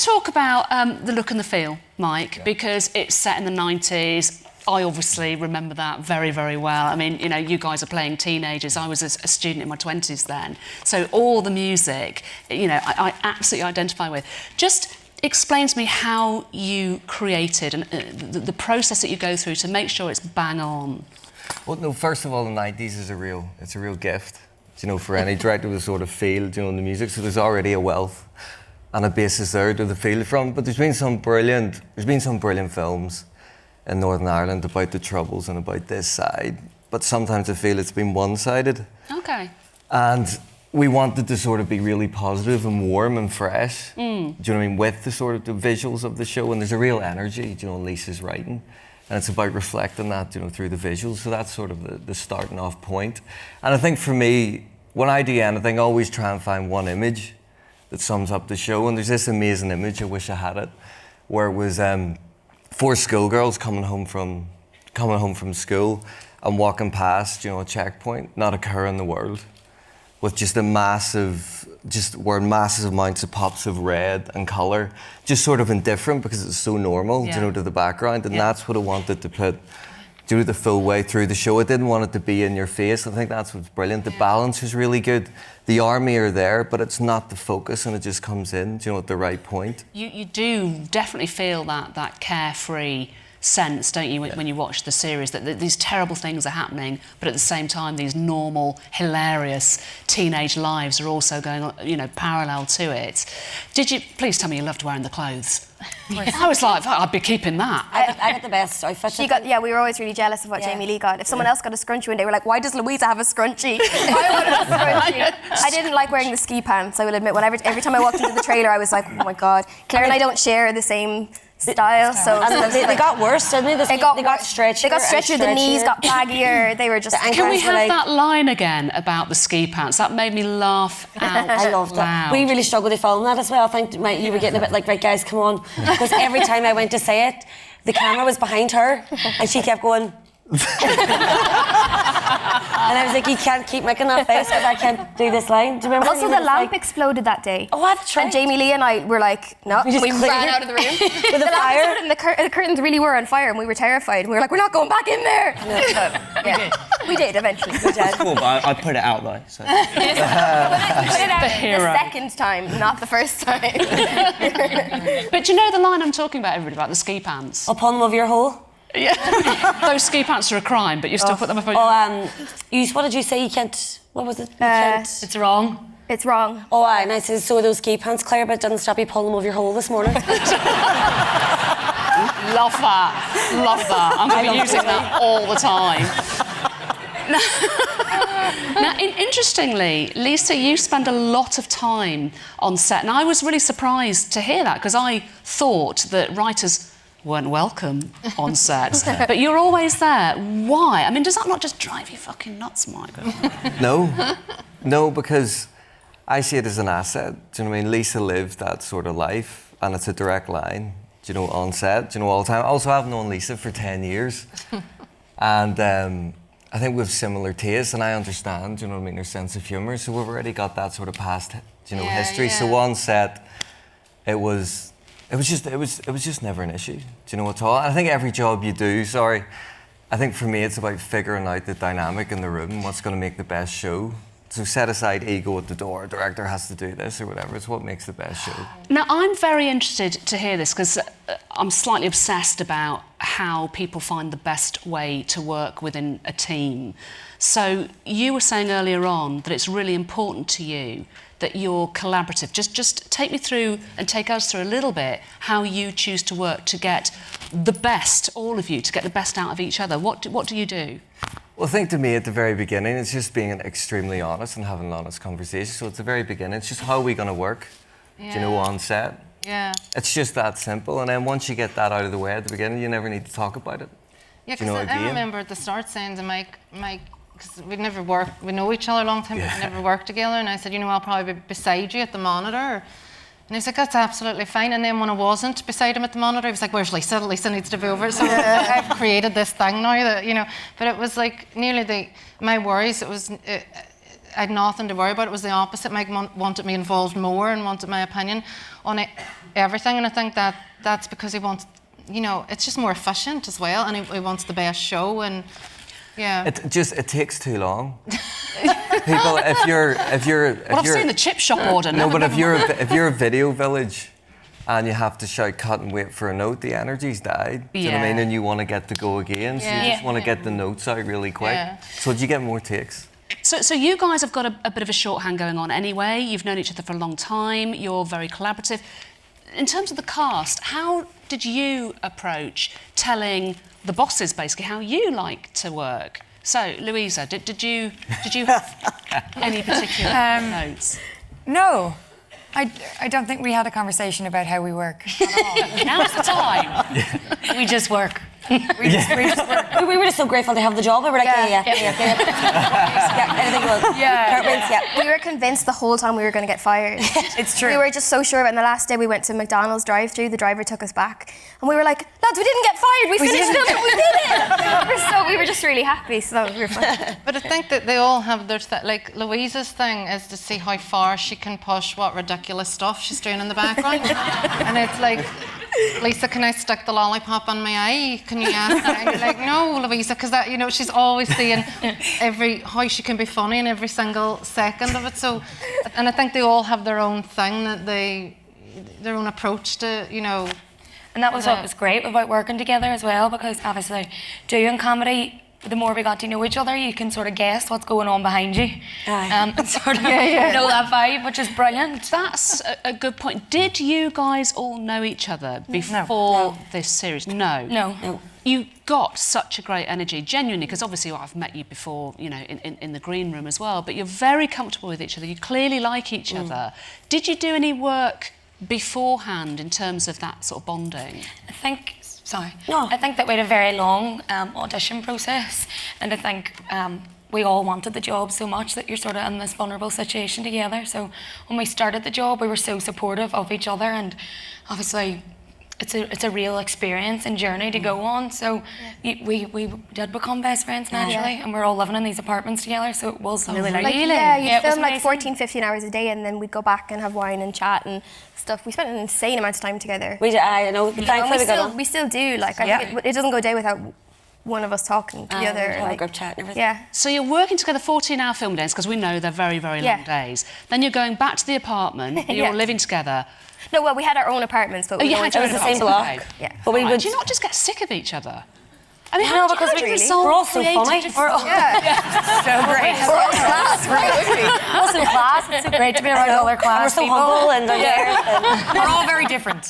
talk about the look and the feel, Mike, because it's set in the 90s. I obviously remember that very, very well. I mean, you know, you guys are playing teenagers. I was a student in my 20s then. So all the music, you know, I absolutely identify with. Just explain to me how you created and the process that you go through to make sure it's bang on. Well, no, first of all, the 90s is a real gift, you know, for any director to sort of feel, you know, in the music. So there's already a wealth and a basis there to feel from. But there's been some brilliant films in Northern Ireland about the Troubles and about this side, but sometimes I feel it's been one-sided. Okay. And we wanted to sort of be really positive and warm and fresh. Do you know what I mean? With the sort of the visuals of the show, and there's a real energy, you know, in Lisa's writing, and it's about reflecting that, you know, through the visuals. So that's sort of the starting off point. And I think for me, when I do anything, I always try and find one image that sums up the show. And there's this amazing image, I wish I had it, where it was 4 schoolgirls coming home from school and walking past, you know, a checkpoint, not a care in the world, with just wearing massive amounts of pops of red and colour, just sort of indifferent because it's so normal, you know, to the background, and that's what I wanted to put, do the full way through the show. I didn't want it to be in your face. I think that's what's brilliant. The balance is really good. The army are there, but it's not the focus, and it just comes in, you know, at the right point. You do definitely feel that carefree sense, don't you, when you watch the series, that these terrible things are happening, but at the same time, these normal, hilarious teenage lives are also going on, you know, parallel to it. Did you, please tell me you loved wearing the clothes? I was like, I'd be keeping that. I got the best outfit. We were always really jealous of what Jamie Lee got. If someone else got a scrunchie one day, we were like, why does Louisa have a scrunchie? I wanted a scrunchie. I didn't like wearing the ski pants, I will admit. Every time I walked into the trailer, I was like, oh my God. Claire and I don't share the same style, so they got worse, didn't they? They got stretchier. They got stretchier. The knees got baggier. They were just. Can we have that line again about the ski pants? That made me laugh out. I loved that. We really struggled to film that as well. I think you were getting a bit like, right, guys, come on, because every time I went to say it, the camera was behind her, and she kept going. And I was like, you can't keep making that face because I can't do this line. Do you remember? Also, the lamp exploded that day. Oh, that's right. And Jamie Lee and I were like, no, we ran out of the room. With the fire. And the curtains really were on fire, and we were terrified. And we were like, we're not going back in there. We did eventually. That's cool, but I put it out though. So. Put it out the second time, not the first time. But do you know the line I'm talking about, everybody, about the ski pants? Upon them over your hole. Yeah. Those ski pants are a crime, but you still put them up. What did you say? You can't. What was it? You can't. It's wrong. It's wrong. Oh, aye. And I said, so are those ski pants, Claire, but it didn't stop you pulling them over your hole this morning. Love that. I'm going to be using that all the time. Now, interestingly, Lisa, you spend a lot of time on set, and I was really surprised to hear that because I thought that writers weren't welcome on sets, but you're always there. Why? I mean, does that not just drive you fucking nuts, Mike? No, because I see it as an asset. Do you know what I mean? Lisa lived that sort of life, and it's a direct line, do you know, on set, do you know, all the time. Also, I've known Lisa for 10 years, and I think we have similar tastes, and I understand, do you know what I mean, her sense of humour, so we've already got that sort of past, do you know, history. So on set, it was just never an issue, do you know, at all. I think every job you do, I think for me it's about figuring out the dynamic in the room and what's going to make the best show. So set aside ego at the door, director has to do this or whatever, it's what makes the best show. Now, I'm very interested to hear this because I'm slightly obsessed about how people find the best way to work within a team. So you were saying earlier on that it's really important to you that you're collaborative. Just take me through and take us through a little bit how you choose to work to get the best, all of you, to get the best out of each other. What do you do? Well, I think to me at the very beginning, it's just being extremely honest and having an honest conversation. So at the very beginning, it's just how are we going to work, do you know, on set? Yeah. It's just that simple. And then once you get that out of the way at the beginning, you never need to talk about it. Yeah, because I remember at the start saying to Mike, because we'd never worked, we know each other a long time, but we never worked together, and I said, you know, I'll probably be beside you at the monitor. And he's like, that's absolutely fine. And then when I wasn't beside him at the monitor, he was like, where's Lisa? Lisa needs to be over. So I've created this thing now that, you know, but it was like nearly my worries, I had nothing to worry about. It was the opposite. Mike wanted me involved more and wanted my opinion on it. everything, and I think that's because he wants, you know, it's just more efficient as well, and he wants the best show, and yeah. It takes too long. People, if you're Well, I've seen the chip shop order. No, but if you're a video village and you have to shout cut and wait for a note, the energy's died. Do you know what I mean? And you want to get to go again, so you just want to get the notes out really quick. Yeah. So do you get more takes? So you guys have got a bit of a shorthand going on anyway. You've known each other for a long time. You're very collaborative. In terms of the cast, how did you approach telling the bosses basically how you like to work? So, Louisa, did you have any particular notes? No. I don't think we had a conversation about how we work at all. Now's the time. We just work. We were just so grateful to have the job. We were like, yeah. Anything goes. Yeah. We were convinced the whole time we were going to get fired. It's true. We were just so sure of it. And the last day we went to McDonald's drive-thru, the driver took us back, and we were like, lads, we didn't get fired. We finished it. We did it. We were just really happy. So we were fine. But I think that they all have their like Louisa's thing is to see how far she can push what ridiculous stuff she's doing in the background, and it's like, Lisa, can I stick the lollipop on my eye? Can you ask that? And you're like, no, Louisa, because that, you know, she's always seeing how she can be funny in every single second of it. So, and I think they all have their own thing their own approach to, you know. And that was what was great about working together as well, because obviously doing comedy, the more we got to know each other, you can sort of guess what's going on behind you. And sort of know that vibe, which is brilliant. That's a good point. Did you guys all know each other before this series? No. You got such a great energy, genuinely, because obviously I've met you before, you know, in the green room as well, but you're very comfortable with each other. You clearly like each other. Did you do any work beforehand in terms of that sort of bonding? I think that we had a very long audition process, and I think we all wanted the job so much that you're sort of in this vulnerable situation together. So when we started the job, we were so supportive of each other, and obviously it's a real experience and journey to go on. So we did become best friends naturally, and we're all living in these apartments together, so it was really like, you'd film like 14, 15 hours a day, and then we'd go back and have wine and chat and stuff. We spent an insane amount of time together. I know. Thankfully we still do. Like, I think it doesn't go a day without one of us talking to the other. Like, group chat and everything. Yeah. So you're working together 14-hour film days, because we know they're very, very long days. Then you're going back to the apartment, you're all living together. No, well, we had our own apartments, but you had your own the same block. Yeah. But we would. Do you not just get sick of each other? I mean, No, because we're all so funny. We're all so great. We're all class. We're all so class. It's so great to be around all our class. We're so humble and we're all very different.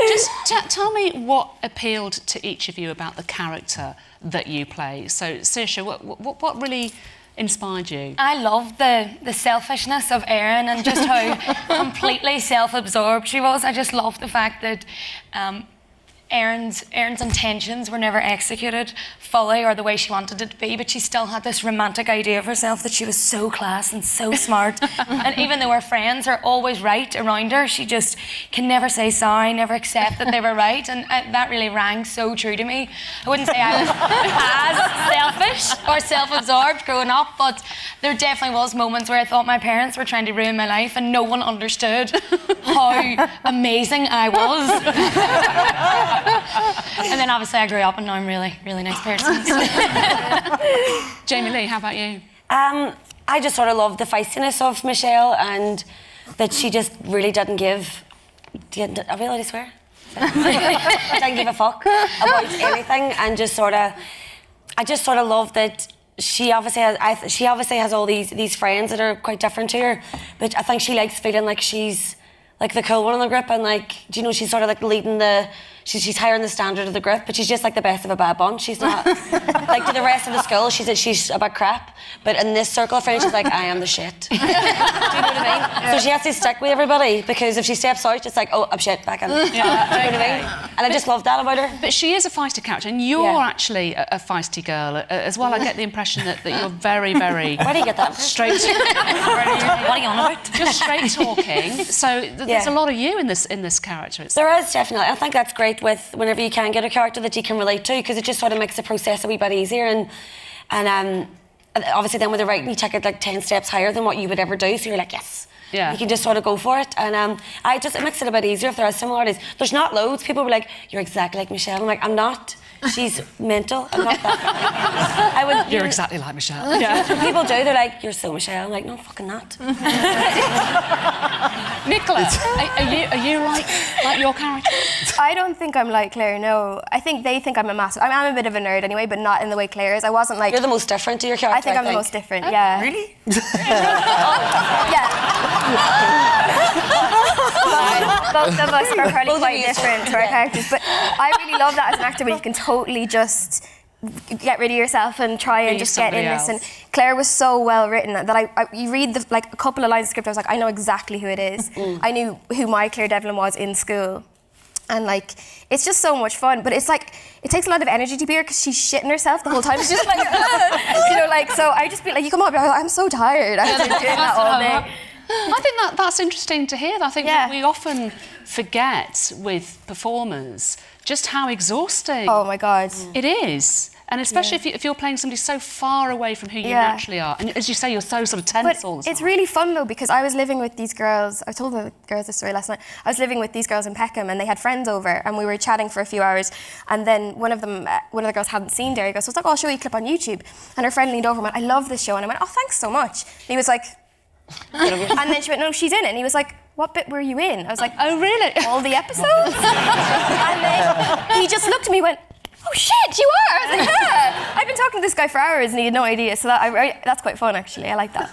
Just tell me what appealed to each of you about the character that you play. So, Saoirse, what really inspired you? I loved the selfishness of Erin and just how completely self-absorbed she was. I just loved the fact that Erin's intentions were never executed fully or the way she wanted it to be, but she still had this romantic idea of herself that she was so class and so smart. And even though her friends are always right around her, she just can never say sorry, never accept that they were right. And that really rang so true to me. I wouldn't say I was as selfish or self-absorbed growing up, but there definitely was moments where I thought my parents were trying to ruin my life and no one understood how amazing I was. And then obviously I grew up and now I'm really, really nice person. Jamie Lee, how about you? I just sort of loved the feistiness of Michelle and that she just really didn't give. Are we allowed to swear? Didn't give a fuck about anything, and just sort of. I just sort of love that she obviously has all these friends that are quite different to her, but I think she likes feeling like she's like the cool one in the group, and like, do you know, she's sort of like leading the. She's higher in the standard of the group, but she's just like the best of a bad bunch. She's not like to the rest of the school. She's a bit crap, but in this circle of friends, she's like, I am the shit. Do you know what I mean? So she has to stick with everybody, because if she steps out, it's like, oh, I'm shit, back in. Yeah. Do you know what I mean? And I just love that about her. But she is a feisty character, and you're actually a feisty girl as well. I get the impression that you're very, very. Where do you get that? Straight. What are you on about? Just straight talking. So there's a lot of you in this character. There is definitely. I think that's great with whenever you can get a character that you can relate to, because it just sort of makes the process a wee bit easier, and obviously then with the writing you take it like 10 steps higher than what you would ever do, so you're like, yes, Yeah. You can just sort of go for it. And it makes it a bit easier if there are similarities. There's not loads. People were like, "You're exactly like Michelle." I'm like, "I'm not. She's mental. I'm not that." You're exactly like Michelle. Yeah. People do. They're like, "You're so Michelle." I'm like, "No, I'm fucking not." Nicola, are you like your character? I don't think I'm like Claire, no. I think they think I'm a massive... I'm a bit of a nerd anyway, but not in the way Claire is. I wasn't like... You're the most different to your character, I think I'm the most different, yeah. Really? Yeah. Both of us are probably quite different to our characters, but I really love that as an actor where you can totally just get rid of yourself and try and just get in this. And Claire was so well written that you read a couple of lines of script, I was like, I know exactly who it is. I knew who my Claire Devlin was in school. And like, it's just so much fun, but it's like, it takes a lot of energy to be her because she's shitting herself the whole time. She's just like, you know, like, so I just feel like, you come up, you're like, I'm so tired. I've been doing that all day. I think that's interesting to hear. I think we often forget with performers just how exhausting. Oh my God. It is. And especially if you're playing somebody so far away from who you naturally are. And as you say, you're so sort of tense all the time. It's really fun though, because I was living with these girls. I told the girls this story last night. I was living with these girls in Peckham and they had friends over and we were chatting for a few hours. And then one of the girls hadn't seen Derry Girls. So I was like, oh, I'll show you a clip on YouTube. And her friend leaned over and went, I love this show. And I went, oh, thanks so much. And he was like, and then she went, no, she's in it. And he was like, what bit were you in? I was like, oh, really? All the episodes? And then he just looked at me and went, oh shit, you are! I was like, yeah! I've been talking to this guy for hours and he had no idea. So that's quite fun, actually. I like that.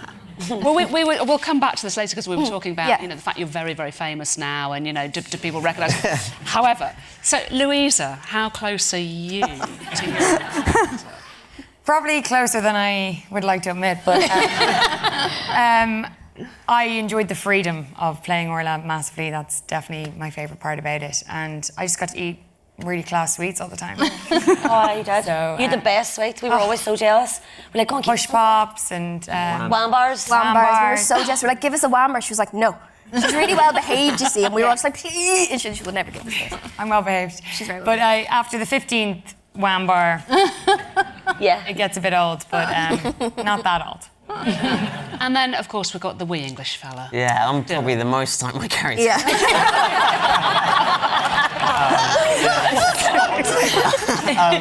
Well, we'll come back to this later because we were talking about the fact you're very, very famous now and, do people recognise you? However, so Louisa, how close are you to your... Probably closer than I would like to admit, but I enjoyed the freedom of playing Orla massively. That's definitely my favourite part about it. And I just got to eat really class sweets all the time. Oh, you did. So, you had the best sweets. We were always so jealous. We're like, go on, Push Pops and... Wham bars. Wham bars. We were so jealous. We're like, give us a wham bar. She was like, no. She's really well behaved, you see. And we were all just like, please. And she would never give us this. I'm well behaved. She's very well But after the 15th wham bar, it gets a bit old, but not that old. And then, of course, we've got the wee English fella. Yeah, I'm probably the most like my character. Yeah.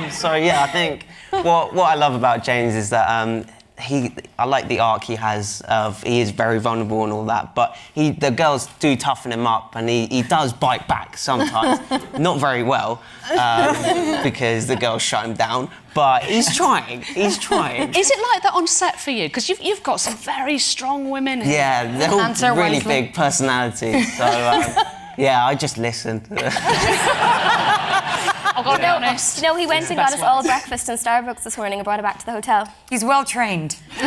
So yeah, I think what I love about James is that I like the arc he has of he is very vulnerable and all that, but the girls do toughen him up and he does bite back sometimes, not very well, because the girls shut him down, but he's trying. Is it like that on set for you? Because you've got some very strong women here. Yeah, they're all really big personalities, so yeah, I just listen. I've got to be honest. He went and got us all breakfast in Starbucks this morning and brought it back to the hotel. He's well trained. We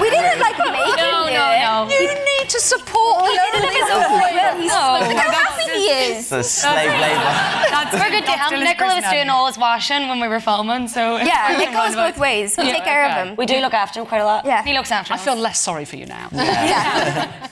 didn't like make him do it. No. You need to support him. He did it so well. Look how happy he is. The slave labour. We're good to him. Nicola was doing all his washing when we were filming, so... Yeah, it goes both ways. We take care of him. We do look after him quite a lot. Yeah. He looks after I us. feel less sorry for you now. Yeah.